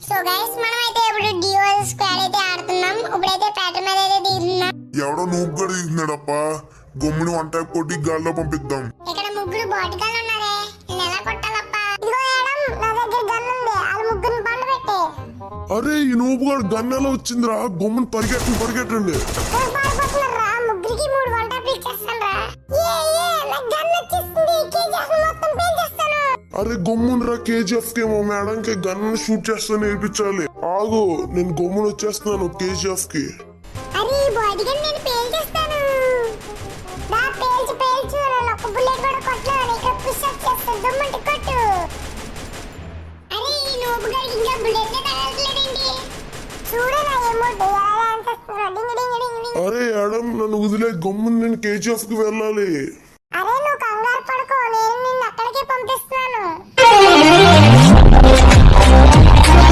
So guys మనమైతే ఇప్పుడు dual squad అయితే ఆడుతున్నాం. ఇప్పుడైతే ప్యాటర్న్ మీద అయితే దిగుతున్నాం. ఎవడో నూపు కూడా దిగుతున్నాడప్ప. గమ్ముని వన్ టైప్ కొట్టి గాల్లో పంపిద్దాం. ఇక్కడ ముగ్గురు బాటికాలు ఉన్నారే, నేను ఎలా కొట్టాలప్పా? ఇదిగో మేడం, నా దగ్గర గన్ ఉంది. ఆ ముగ్గురిని పండు పెట్టే. అరే ఈ నూపు కూడా గన్ ఎలా వచ్చిందిరా? గమ్ముని పరిగెట్టండి. పారిపోతున్నారా? ముగ్గురికి 3 వన్ టాప్ ఇచ్చేస్తానురా. నాకు గన్ వచ్చేసింది. కేజీఎఫ్ మొత్తం పేల్చేస్తాను. అరే గమ్మునరా, కేజీఎఫ్ కేమో మేడం కి గన్ షూట్ చేస్తా నేర్పించాలి. ఆగు, నేను గమ్మున వచ్చేస్తున్నాను కేజీఎఫ్ కి. అరే ఈ బాడీ గన్ నేను పేల్చేస్తాను. నా పేల్చు నేను ఒక బుల్లెట్ కూడా కొట్టలేను. ఇక్కడ పుష్ అప్ చేస్తా, దమ్మంటే కొట్టు. అరే ఈ నోబు గారికి ఇంకా బుల్లెట్ తగలట్లేదండి. చూడు నా ఎమోట్ ఎలా అంత డింగ్ డింగ్ డింగ్ డింగ్. అరే మేడం, నన్ను వదిలే. గమ్మున నేను కేజీఎఫ్ కి వెళ్ళాలి.